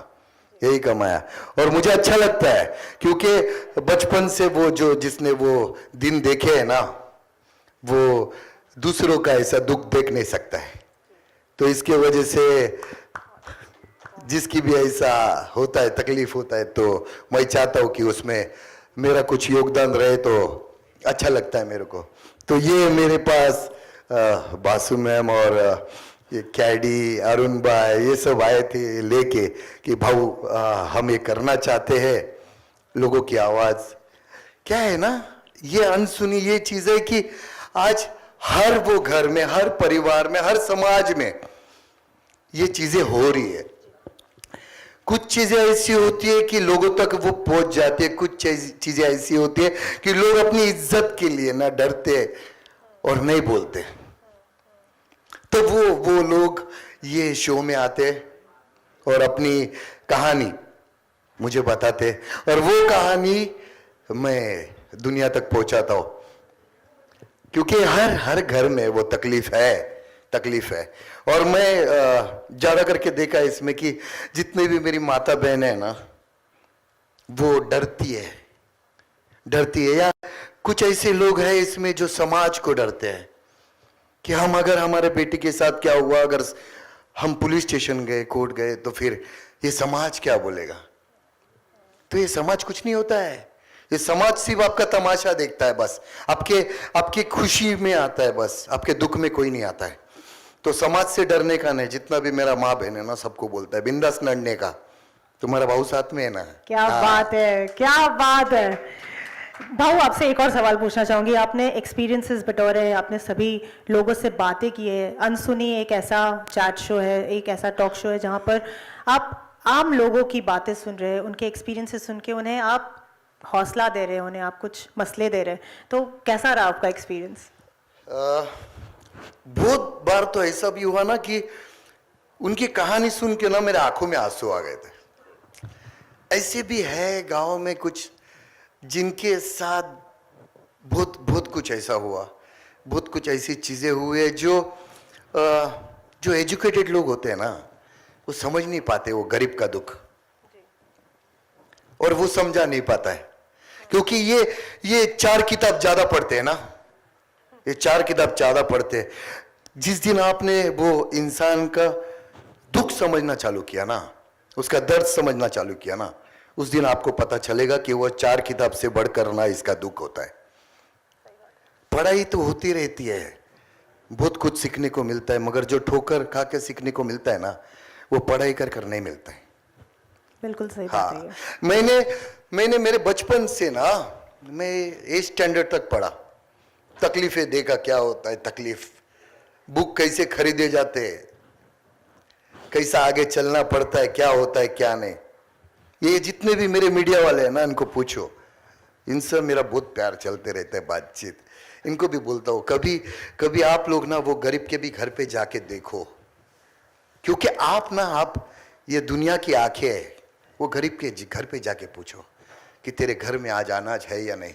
यही कमाया. और मुझे अच्छा लगता है क्योंकि बचपन से वो जो जिसने वो दिन देखे हैं ना, वो दूसरों का ऐसा दुख देख नहीं सकता है. तो इसके वजह से जिसकी भी ऐसा होता है, तकलीफ होता है, तो मैं चाहता हूँ कि उसमें मेरा कुछ योगदान रहे तो अच्छा लगता है मेरे को. तो ये मेरे पास बासु मैम और ये कैडी, अरुण भाई, ये सब आए थे लेके कि भाऊ हम ये करना चाहते हैं. लोगों की आवाज़ क्या है ना, ये अनसुनी ये चीज़ है कि आज हर वो घर में, हर परिवार में, हर समाज में ये चीज़ें हो रही है. कुछ चीज़ें ऐसी होती है कि लोगों तक वो पहुंच जाती है, कुछ चीज़ें ऐसी होती है कि लोग अपनी इज्जत के लिए ना डरते और नहीं बोलते. तो वो लोग ये शो में आते और अपनी कहानी मुझे बताते और वो कहानी मैं दुनिया तक पहुंचाता हूं. क्योंकि हर घर में वो तकलीफ है. और मैं ज़्यादा करके देखा इसमें कि जितने भी मेरी माता बहन है ना, वो डरती है या कुछ ऐसे लोग हैं इसमें जो समाज को डरते हैं कि हम अगर हमारे बेटी के साथ क्या हुआ, अगर हम पुलिस स्टेशन गए, कोर्ट गए, तो फिर ये समाज क्या बोलेगा. तो ये समाज कुछ नहीं होता है. ये समाज सिर्फ आपका तमाशा देखता है, बस आपके खुशी में आता है, बस आपके दुख में कोई नहीं आता है. तो समाज से डरने का नहीं. जितना भी मेरा माँ बहन है ना, सबको बोलता है बिंदास लड़ने का. तुम्हारा भाऊ साथ में है ना. क्या बात है, क्या बात है. भाऊ आपसे एक और सवाल पूछना चाहूंगी. आपने एक्सपीरियंसेस बटोरे हैं, आपने सभी लोगों से बातें की है. अनसुनी एक ऐसा चैट शो है, एक ऐसा टॉक शो है जहां पर आप आम लोगों की बातें सुन रहे हैं, उनके एक्सपीरियंसेस सुन के उन्हें आप हौसला दे रहे हैं, उन्हें आप कुछ मसले दे रहे हैं. तो कैसा रहा आपका एक्सपीरियंस? बहुत बार तो ऐसा भी हुआ ना कि उनकी कहानी सुन के ना मेरे आंखों में आंसू आ गए थे. ऐसे भी है गांव में कुछ जिनके साथ बहुत कुछ ऐसा हुआ, बहुत कुछ ऐसी चीजें हुए जो जो एजुकेटेड लोग होते हैं ना, वो समझ नहीं पाते वो गरीब का दुख, और वो समझा नहीं पाता है, क्योंकि ये 4 किताब ज्यादा पढ़ते हैं ना, ये 4 किताब ज्यादा पढ़ते हैं। जिस दिन आपने वो इंसान का दुख समझना चालू किया ना, उसका दर्द समझना चालू किया ना, उस दिन आपको पता चलेगा कि वो 4 किताब से बढ़कर ना इसका दुख होता है। पढ़ाई तो होती रहती है, बहुत कुछ सीखने को मिलता है, मगर जो ठोकर खा के सीखने को मिलता है ना, वो पढ़ाई कर नहीं मिलता है। बिल्कुल सही बात है हाँ, ये। मैंने मेरे बचपन से ना, मैं 8 स्टैंडर्ड तक पढ़ा, तकलीफें देखा क्या होता है, तकलीफ, बुक कैसे खरीदे जाते हैं, कैसा आगे चलना पड़ता है, क्या होता है क्या नहीं। ये जितने भी मेरे मीडिया वाले हैं ना, इनको पूछो, इनसे मेरा बहुत प्यार चलते रहता है, बातचीत। इनको भी बोलता हूँ, कभी आप लोग ना वो गरीब के भी घर पे जाके देखो, क्योंकि आप ये दुनिया की आंखें है, वो गरीब के घर पे जाके पूछो कि तेरे घर में आज अनाज है या नहीं।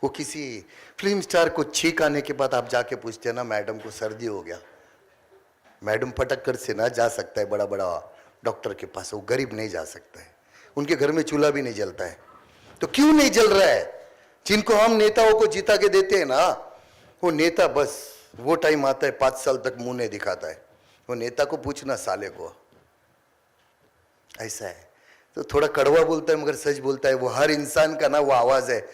वो किसी फिल्म स्टार को छींक आने के बाद आप जाके पूछते हैं ना, मैडम को सर्दी हो गया, मैडम फटक कर से ना जा सकता है बड़ा बड़ा डॉक्टर के पास, वो गरीब नहीं जा सकता है, उनके घर में चूल्हा भी नहीं जलता है। तो क्यों नहीं जल रहा है? जिनको हम नेताओं को जिता के देते हैं ना, वो नेता बस वो टाइम आता है 5 साल तक मुंह नहीं दिखाता है। वो नेता को पूछना, साले को, ऐसा है। तो थोड़ा कड़वा बोलता है मगर सच बोलता है। वो हर इंसान का ना वो आवाज है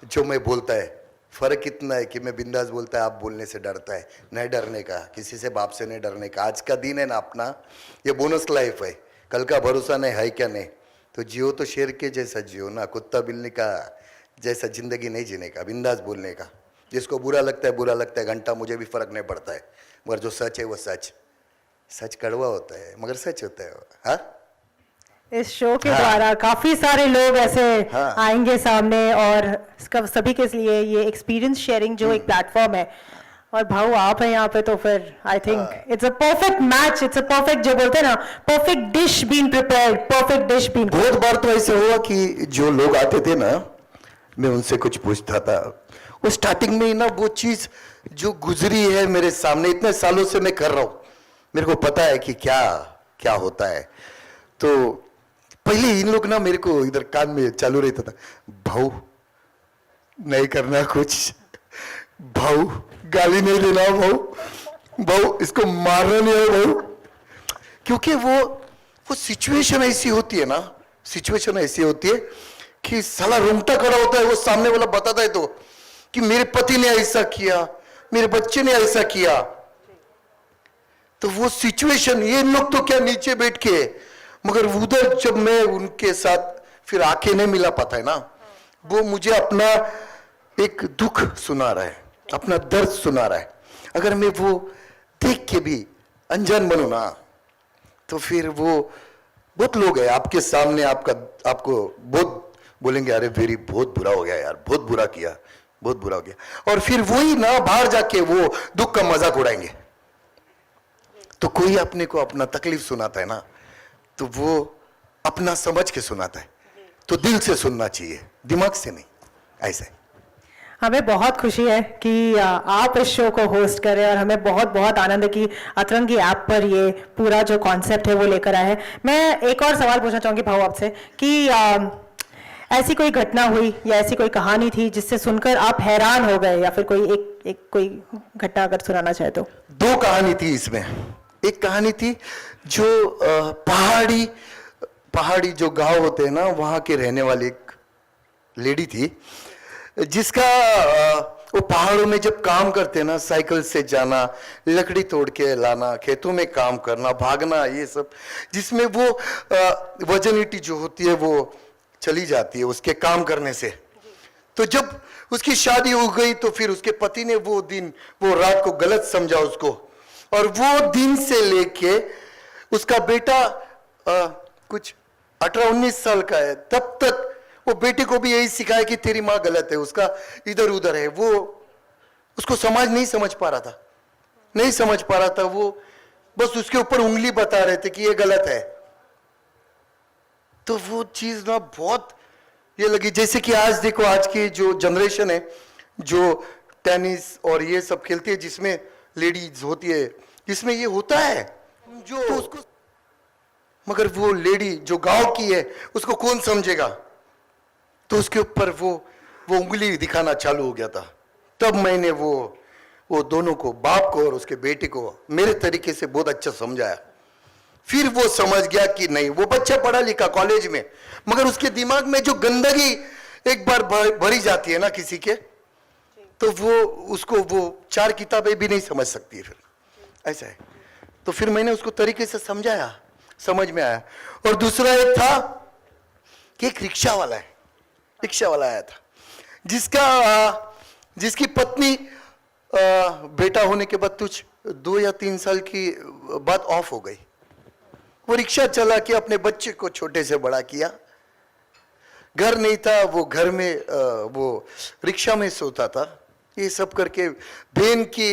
जो मैं बोलता है। फर्क इतना है कि मैं बिंदास बोलता है, आप बोलने से डरता है। नहीं डरने का, किसी से बाप से नहीं डरने का। आज का दिन है ना अपना, ये बोनस लाइफ है, कल का भरोसा नहीं है क्या नहीं। तो जियो तो शेर के जैसा जियो ना, कुत्ता बिल्ली का जैसा जिंदगी नहीं जीने का, बिंदास बोलने का। जिसको बुरा लगता है घंटा, मुझे भी फर्क नहीं पड़ता है, मगर जो सच है वो सच कड़वा होता है मगर सच होता है। हाँ, इस शो के द्वारा काफी सारे लोग ऐसे हाँ। आएंगे सामने, और इसका सभी के लिए ये एक्सपीरियंस शेयरिंग जो एक प्लेटफॉर्म है, और भाऊ आप हैं यहाँ पे, तो फिर I think it's a perfect match, it's a perfect, जो बोलते हैं ना, perfect dish been prepared, perfect dish been. बहुत बार तो ऐसे हुआ कि जो लोग आते थे ना, मैं उनसे कुछ पूछता था, वो स्टार्टिंग में ना वो चीज जो गुजरी है मेरे सामने, इतने सालों से मैं कर रहा हूं, मेरे को पता है कि क्या क्या होता है। तो पहले इन लोग ना मेरे को इधर कान में चालू रहता था, भाऊ नहीं करना कुछ, भाऊ गाली नहीं देना, भाऊ इसको मारना नहीं है भाऊ। क्योंकि वो सिचुएशन ऐसी होती है ना, सिचुएशन ऐसी होती है कि साला रोंगटा खड़ा होता है। वो सामने वाला बताता है तो कि मेरे पति ने ऐसा किया, मेरे बच्चे ने ऐसा किया। तो वो सिचुएशन, ये लोग तो क्या नीचे बैठ के, मगर उधर जब मैं उनके साथ फिर आके नहीं मिला पाता है ना, वो मुझे अपना एक दुख सुना रहा है, अपना दर्द सुना रहा है। अगर मैं वो देख के भी अनजान बनूं ना, तो फिर वो बहुत लोग हैं आपके सामने, आपको बहुत बोलेंगे, अरे वेरी बहुत बुरा हो गया यार, बहुत बुरा किया, बहुत बुरा हो गया। और फिर वही ना बाहर जाके वो दुख का मजाक उड़ाएंगे। तो कोई अपने को अपना तकलीफ सुनाता है ना, तो वो अपना समझ के सुनाता है। तो दिल से सुनना चाहिए, दिमाग से नहीं, ऐसे। हमें बहुत खुशी है कि आप इस शो को होस्ट कर रहे हैं, और हमें बहुत बहुत आनंद है कि अतरंगी ऐप पर ये पूरा जो कॉन्सेप्ट है वो लेकर आए हैं। मैं एक और सवाल पूछना चाहूँगी भाऊ आपसे कि ऐसी कोई घटना हुई या ऐसी कोई कहानी थी जिससे सुनकर आप हैरान हो गए, या फिर कोई कोई घटना अगर सुनाना चाहे तो? 2 कहानी थी इसमें। एक कहानी थी जो पहाड़ी जो गांव होते हैं ना, वहां के रहने वाली एक लेडी थी, जिसका वो पहाड़ों में जब काम करते ना, साइकिल से जाना, लकड़ी तोड़ के लाना, खेतों में काम करना, भागना, ये सब, जिसमें वो वजनिटी जो होती है वो चली जाती है उसके काम करने से। तो जब उसकी शादी हो गई तो फिर उसके पति ने वो रात को गलत समझा उसको, और वो दिन से लेके उसका बेटा कुछ 18-19 साल का है, तब तक वो बेटे को भी यही सिखाया कि तेरी माँ गलत है, उसका इधर उधर है। वो उसको समाज नहीं समझ पा रहा था, वो बस उसके ऊपर उंगली बता रहे थे कि ये गलत है। तो वो चीज ना बहुत ये लगी। जैसे कि आज देखो, आज की जो जनरेशन है जो टेनिस और ये सब खेलती है, जिसमें लेडीज होती है जिसमें ये होता है जो उसको, मगर वो लेडी जो गांव की है उसको कौन समझेगा, तो उसके ऊपर वो उंगली दिखाना चालू हो गया था। तब मैंने वो दोनों को, बाप को और उसके बेटे को मेरे तरीके से बहुत अच्छा समझाया। फिर वो समझ गया कि नहीं, वो बच्चा पढ़ा लिखा कॉलेज में, मगर उसके दिमाग में जो गंदगी एक बार भरी जाती है ना किसी के, तो वो 4 किताबें भी नहीं समझ सकती है फिर, ऐसा है। तो फिर मैंने उसको तरीके से समझाया, समझ में आया। और दूसरा एक था कि एक रिक्शा वाला आया था जिसकी पत्नी बेटा होने के बाद कुछ 2 या 3 साल की बाद ऑफ हो गई। वो रिक्शा चला के अपने बच्चे को छोटे से बड़ा किया, घर नहीं था, वो घर में वो रिक्शा में सोता था। ये सब करके बहन की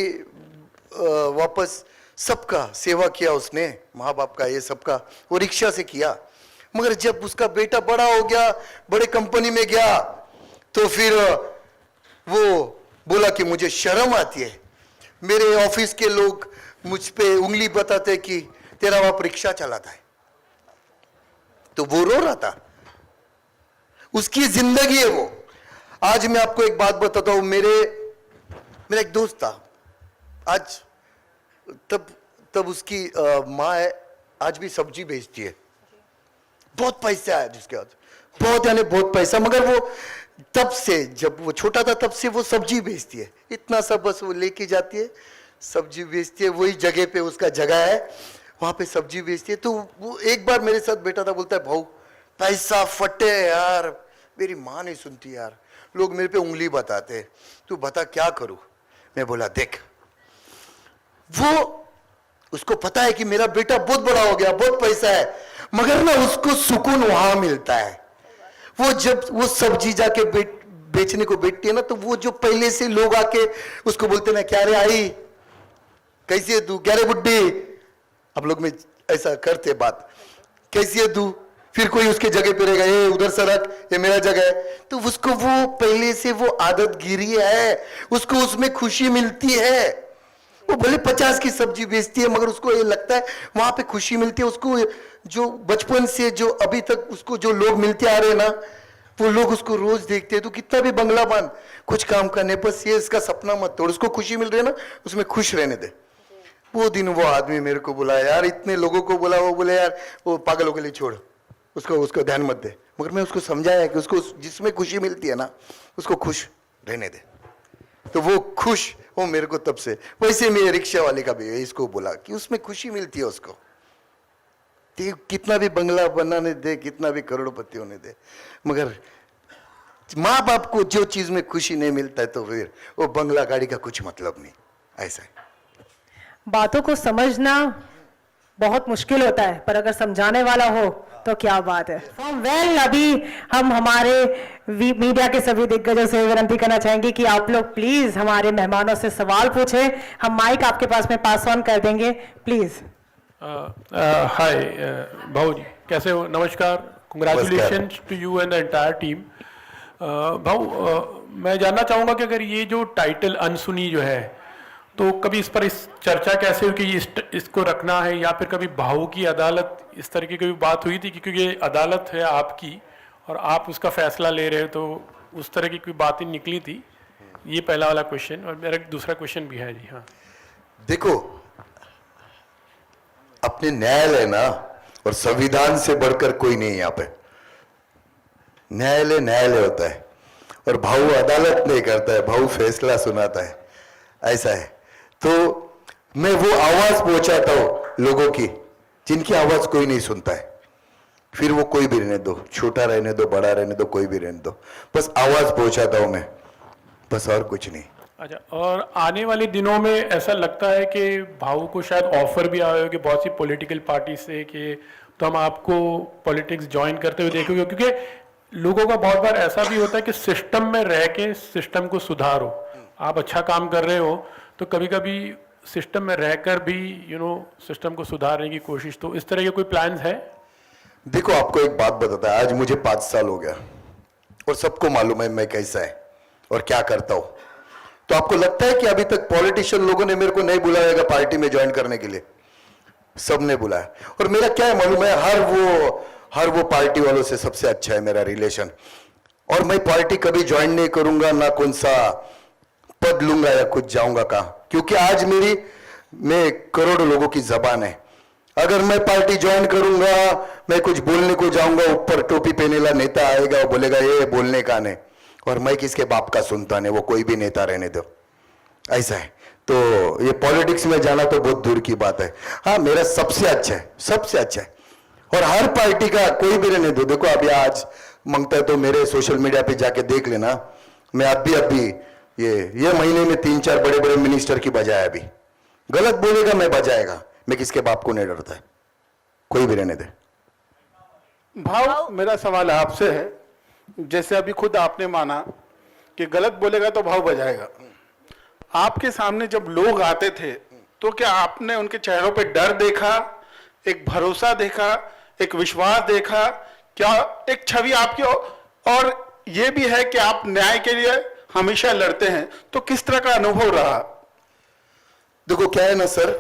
वापस सबका सेवा किया उसने, माँ बाप का, ये सबका वो रिक्शा से किया। मगर जब उसका बेटा बड़ा हो गया, बड़े कंपनी में गया, तो फिर वो बोला कि मुझे शर्म आती है, मेरे ऑफिस के लोग मुझ पे उंगली बताते कि तेरा बाप रिक्शा चलाता है। तो वो रो रहा था, उसकी जिंदगी है वो। आज मैं आपको एक बात बताता हूं, मेरा एक दोस्त था, आज तब उसकी माँ है, आज भी सब्जी बेचती है, बहुत पैसा है जिसके हाथ, बहुत यानी बहुत पैसा। मगर वो तब से, जब वो छोटा था तब से वो सब्जी बेचती है, इतना सब बस वो लेके जाती है, सब्जी बेचती है, वही जगह पे उसका जगह है, वहां पे सब्जी बेचती है। तो वो एक बार मेरे साथ बैठा था, बोलता है भाऊ पैसा फटे यार, मेरी माँ नहीं सुनती यार, लोग मेरे पे उंगली बताते, तू बता क्या करूं। मैं बोला देख, वो उसको पता है कि मेरा बेटा बहुत बड़ा हो गया, बहुत पैसा है, मगर ना उसको सुकून वहां मिलता है। वो जब वो सब्जी जाके बेचने को बैठती है ना, तो वो जो पहले से लोग आके उसको बोलते ना, क्या रे आई, कैसी है तू, क्या रे बुड्ढी, आप लोग में ऐसा करते बात, कैसी है तू, फिर कोई उसके जगह पे रहेगा, ये उधर सरक, ये मेरा जगह है। तो उसको वो पहले से वो आदत गिरी है, उसको उसमें खुशी मिलती है। वो भले 50 की सब्जी बेचती है, मगर उसको ये लगता है वहां पे खुशी मिलती है उसको। जो बचपन से जो अभी तक उसको जो लोग मिलते आ रहे हैं ना, वो लोग उसको रोज देखते हैं, तो कितना भी बंगला बांध, कुछ काम करने, बस ये इसका सपना मत तोड़, उसको खुशी मिल रही है ना, उसमें खुश रहने दे। वो दिन वो आदमी मेरे को बोला, यार इतने लोगों को बोला, वो बोले यार वो पागलों के लिए छोड़, उसको ध्यान मत दे। मगर मैं उसको समझाया कि उसको जिसमें खुशी मिलती है ना, उसको खुश रहने दे। तो वो खुश हो मेरे को तब से। वैसे मैं रिक्शा वाले का भी इसको बोला कि उसमें खुशी मिलती है उसको, कितना भी बंगला बनाने दे, कितना भी करोड़पति होने दे, मगर माँ बाप को जो चीज में खुशी नहीं मिलता है, तो फिर वो बंगला गाड़ी का कुछ मतलब नहीं। ऐसा है, बातों को समझना बहुत मुश्किल होता है, पर अगर समझाने वाला हो तो क्या बात है। वेल, अभी हम हमारे मीडिया के सभी दिग्गजों से विनती करना चाहेंगे कि आप लोग प्लीज हमारे मेहमानों से सवाल पूछें। हम माइक आपके पास में पास ऑन कर देंगे, प्लीज। हाय भाऊ जी, कैसे हो? नमस्कार, congratulation to you and the entire team. भाऊ, मैं जानना चाहूँगा कि अगर ये जो टाइटल अनसुनी जो है, तो कभी इस पर चर्चा कैसे हुई कि इसको रखना है, या फिर कभी भाऊ की अदालत इस तरह की कोई बात हुई थी? क्योंकि ये अदालत है आपकी और आप उसका फैसला ले रहे हो, तो उस तरह की कोई बातें निकली थी? ये पहला वाला क्वेश्चन। और मेरा दूसरा क्वेश्चन भी है जी। हाँ, देखो, अपने न्यायालय ना और संविधान से बढ़कर कोई नहीं यहाँ पे। न्यायालय न्यायालय होता है और भाऊ अदालत नहीं करता है, भाऊ फैसला सुनाता है, ऐसा है। तो मैं वो आवाज पहुंचाता हूं लोगों की जिनकी आवाज कोई नहीं सुनता है, फिर वो कोई भी रहने दो, छोटा रहने दो, बड़ा रहने दो, कोई भी रहने दो, बस आवाज पहुंचाता हूं मैं, बस और कुछ नहीं। अच्छा, और आने वाले दिनों में ऐसा लगता है कि भाऊ को शायद ऑफर भी आया हो कि बहुत सी पॉलिटिकल पार्टी से कि तो हम आपको पॉलिटिक्स ज्वाइन करते हुए देखेंगे, क्योंकि लोगों का बहुत बार ऐसा भी होता है कि सिस्टम में रह के सिस्टम को सुधारो। आप अच्छा काम कर रहे हो तो कभी कभी सिस्टम में रहकर भी सिस्टम को सुधारने की कोशिश, तो इस तरह के कोई प्लान्स है? देखो, आपको एक बात बताता है, आज मुझे 5 साल हो गया और सबको मालूम है मैं कैसा है और क्या करता हूं। तो तो आपको लगता है कि अभी तक पॉलिटिशियन लोगों ने मेरे को नहीं बुलाएगा पार्टी में ज्वाइन करने के लिए? सबने बुलाया। और मेरा क्या है मालूम है, हर वो पार्टी वालों से सबसे अच्छा है मेरा रिलेशन। और मैं पार्टी कभी ज्वाइन नहीं करूंगा, ना कौन सा पद लूंगा या कुछ जाऊंगा कहाँ, क्योंकि आज मैं करोड़ों लोगों की जबान है। अगर मैं पार्टी ज्वाइन करूंगा, मैं कुछ बोलने को जाऊंगा, ऊपर टोपी पहनेला नेता आएगा, वो बोलेगा ये बोलने का नहीं, और मैं किसके बाप का सुनता नहीं, वो कोई भी नेता रहने दो, ऐसा है। तो ये पॉलिटिक्स में जाना तो बहुत दूर की बात है। हाँ, मेरा सबसे अच्छा है, सबसे अच्छा है। और हर पार्टी का कोई भी रहने दो, देखो अभी आज मांगता है तो मेरे सोशल मीडिया पे जाके देख लेना, मैं अभी ये महीने में 3-4 बड़े बड़े मिनिस्टर की बजाय, अभी गलत बोलेगा मैं बजाएगा, मैं किसके बाप को नहीं डरता है, कोई भी रहने दे। भाव मेरा सवाल आपसे है, जैसे अभी खुद आपने माना कि गलत बोलेगा तो भाव बजाएगा, आपके सामने जब लोग आते थे तो क्या आपने उनके चेहरों पे डर देखा, एक भरोसा देखा, एक विश्वास देखा, क्या एक छवि आपकी और ये भी है कि आप न्याय के लिए हमेशा लड़ते हैं, तो किस तरह का अनुभव रहा? देखो क्या है ना सर,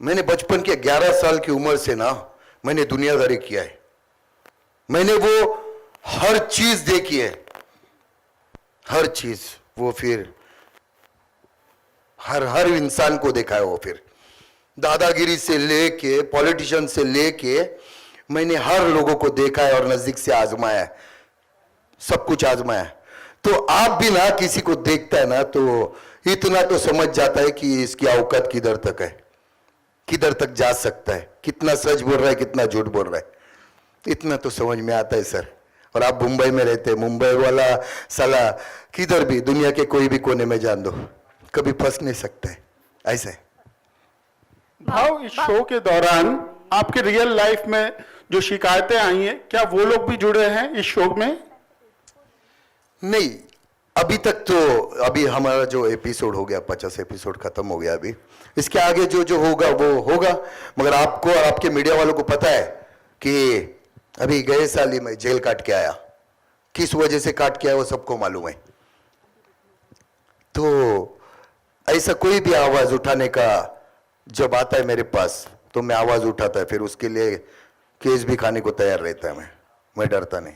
मैंने बचपन के 11 साल की उम्र से ना मैंने दुनियादारी किया है, मैंने वो हर चीज देखी है, हर चीज, वो फिर हर इंसान को देखा है, वो फिर दादागिरी से लेके पॉलिटिशियन से लेके मैंने हर लोगों को देखा है और नजदीक से आजमाया है, सब कुछ आजमाया है। तो आप भी ना किसी को देखता है ना तो इतना तो समझ जाता है कि इसकी औकात किधर तक है, किधर तक जा सकता है, कितना सच बोल रहा है, कितना झूठ बोल रहा है, इतना तो समझ में आता है सर। और आप मुंबई में रहते हैं, मुंबई वाला साला किधर भी दुनिया के कोई भी कोने में जान दो, कभी फंस नहीं सकता है, ऐसा है। भाव इस शो के दौरान आपके रियल लाइफ में जो शिकायतें आई हैं, क्या वो लोग भी जुड़े हैं इस शो में? नहीं, अभी तक तो, अभी हमारा जो एपिसोड हो गया 50 एपिसोड खत्म हो गया, अभी इसके आगे जो होगा वो होगा। मगर आपको और आपके मीडिया वालों को पता है कि अभी गए साल ही मैं जेल काट के आया, किस वजह से काट के आया वो सबको मालूम है। तो ऐसा कोई भी आवाज उठाने का जब आता है मेरे पास तो मैं आवाज उठाता है, फिर उसके लिए केस भी खाने को तैयार रहता है, मैं डरता नहीं।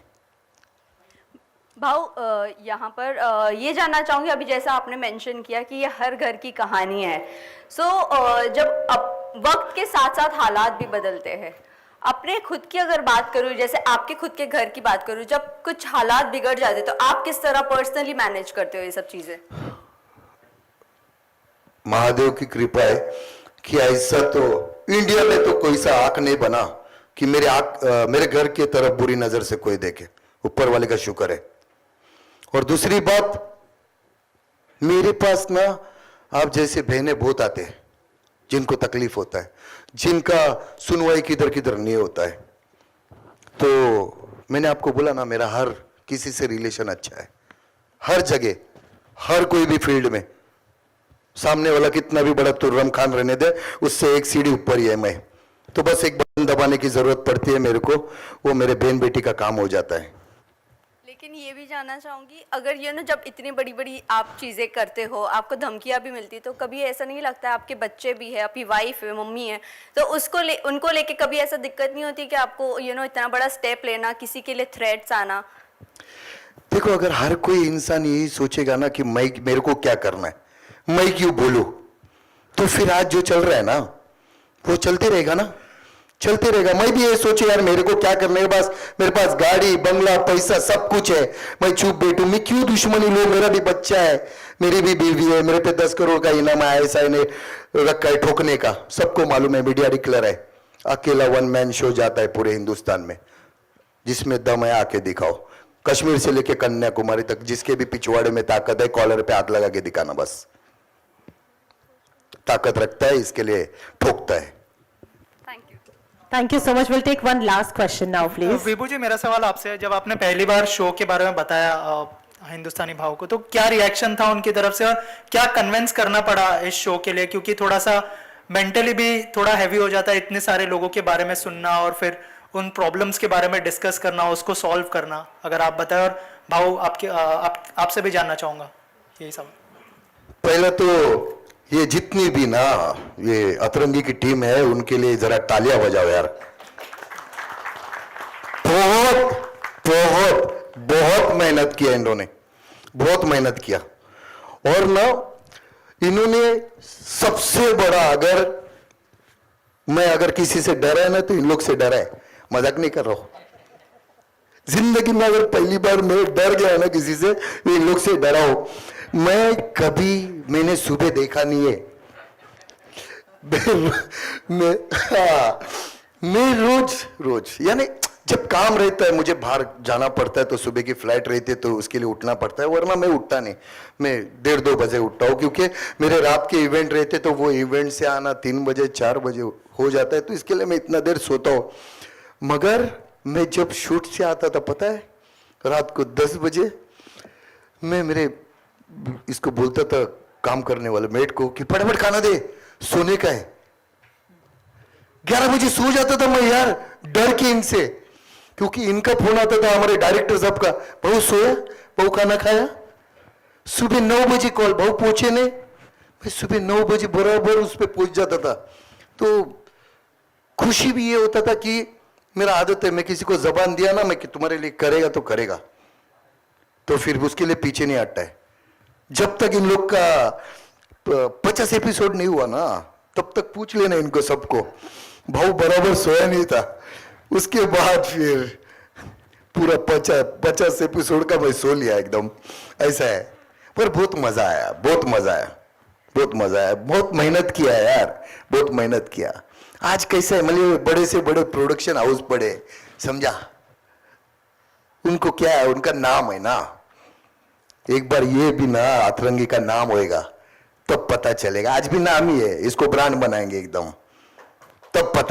भाव यहाँ पर ये जानना चाहूँगी, अभी जैसा आपने मेंशन किया कि ये हर घर की कहानी है, जब वक्त के साथ साथ हालात भी बदलते हैं, अपने खुद की अगर बात करूँ, जैसे आपके खुद के घर की बात करूँ, जब कुछ हालात बिगड़ जाते तो आप किस तरह पर्सनली मैनेज करते हो ये सब चीज़ें? महादेव की कृपा है कि ऐसा तो इंडिया में तो कोई सा आंख नहीं बना कि मेरे घर की तरफ बुरी नजर से कोई देखे, ऊपर वाले का शुक्र है। और दूसरी बात, मेरे पास ना आप जैसे बहनें बहुत आते हैं जिनको तकलीफ होता है, जिनका सुनवाई किधर किधर नहीं होता है। तो मैंने आपको बोला ना, मेरा हर किसी से रिलेशन अच्छा है, हर जगह, हर कोई भी फील्ड में। सामने वाला कितना भी बड़ा तुर्रम खान रहने दे, उससे एक सीढ़ी ऊपर ही है मैं, तो बस एक बटन दबाने की जरूरत पड़ती है मेरे को, वो मेरे बहन बेटी का काम हो जाता है। लेकिन ये भी जानना चाहूँगी, अगर ये ना जब इतनी बड़ी बड़ी आप चीज़ें करते हो, आपको धमकियाँ भी मिलती, तो कभी ऐसा नहीं लगता है, आपके बच्चे भी है, आपकी वाइफ है, मम्मी है, तो उनको लेके कभी ऐसा दिक्कत नहीं होती कि आपको इतना बड़ा स्टेप लेना, किसी के लिए थ्रेट्स आना? देखो, अगर हर कोई इंसान यही सोचेगा ना कि मेरे को क्या करना है, मैं क्यों बोलूं, तो फिर आज जो चल रहा है ना वो चलते रहेगा ना, चलते रहेगा। मैं भी ये सोचे यार मेरे को क्या करने के, बस मेरे पास गाड़ी बंगला पैसा सब कुछ है, मैं चुप बैठूं, मैं क्यों दुश्मनी लूं, मेरा भी बच्चा है, मेरी भी बीवी है, मेरे पे 10 करोड़ का इनाम है, ऐसा इन्हें रखा है ठोकने का, सबको मालूम है, मीडिया डिक्लेयर है। अकेला 1 मैन शो जाता है पूरे हिंदुस्तान में, जिसमें दम है आके दिखाओ, कश्मीर से लेके कन्याकुमारी तक, जिसके भी पिछवाड़े में ताकत है कॉलर पे हाथ लगा के दिखाना, बस ताकत रखता है, इसके लिए ठोकता है। Thank you so much. We'll take one last question now, please. विभू जी, मेरा सवाल आपसे है, जब आपने पहली बार शो के बारे में बताया हिंदुस्तानी भाव को, तो क्या रिएक्शन था उनकी तरफ से और क्या कन्विंस करना पड़ा इस शो के लिए, क्योंकि थोड़ा सा मेंटली भी थोड़ा हैवी हो जाता है इतने सारे लोगों के बारे में सुनना और फिर उन प्रॉब्लम्स के बारे में डिस्कस करना, उसको सॉल्व करना, अगर आप बताएं। और भाव आपसे भी जानना चाहूँगा यही सब। पहले तो ये जितनी भी ना ये अतरंगी की टीम है उनके लिए जरा तालियां बजाओ यार। बहुत बहुत बहुत मेहनत किया इन्होंने, बहुत मेहनत किया। और ना इन्होंने सबसे बड़ा, अगर किसी से डरा है ना तो इन लोग से डरा है, मजाक नहीं कर रहा हूं। जिंदगी में अगर पहली बार मैं डर गया ना किसी से, तो इन लोग से डरा हो। मैंने सुबह देखा नहीं है। मैं रोज यानी जब काम रहता है, मुझे बाहर जाना पड़ता है तो सुबह की फ्लाइट रहती है तो उसके लिए उठना पड़ता है, वरना मैं उठता नहीं। मैं 1:30-2 बजे उठता हूँ, क्योंकि मेरे रात के इवेंट रहते तो वो इवेंट से आना 3 बजे 4 बजे हो जाता है, तो इसके लिए मैं इतना देर सोता हूँ। मगर मैं जब शूट से आता था, पता है, रात को 10 बजे मैं मेरे इसको बोलता था काम करने वाले मेट को कि फटाफट खाना दे, सोने का है। 11 बजे सो जाता था मैं यार, डर के इनसे, क्योंकि इनका फोन आता था हमारे डायरेक्टर साहब का, बहू सोया, बहू खाना खाया। सुबह 9 बजे कॉल, बहू पहुंचे नहीं। मैं सुबह 9 बजे बराबर उस पर पहुंच जाता था। तो खुशी भी ये होता था कि मेरा आदत है, मैं किसी को जबान दिया ना मैं कि तुम्हारे लिए करेगा तो करेगा, तो फिर उसके लिए पीछे नहीं हटता है। जब तक इन लोग का 50 एपिसोड नहीं हुआ ना, तब तक पूछ लेना इनको सबको, भाऊ बराबर सोया नहीं था। उसके बाद फिर पूरा 50 एपिसोड का मैं सो लिया एकदम, ऐसा है। पर बहुत मजा आया, बहुत मजा आया, बहुत मजा आया। बहुत मेहनत किया है यार, बहुत मेहनत किया। आज कैसा है, मतलब बड़े से बड़े प्रोडक्शन हाउस पड़े, समझा, उनको क्या है, उनका नाम है ना। एक बार ये भी ना अतरंगी का नाम होएगा तब पता चलेगा। आज भी नाम ही है, इसको ब्रांड बनाएंगे एकदम, तब पता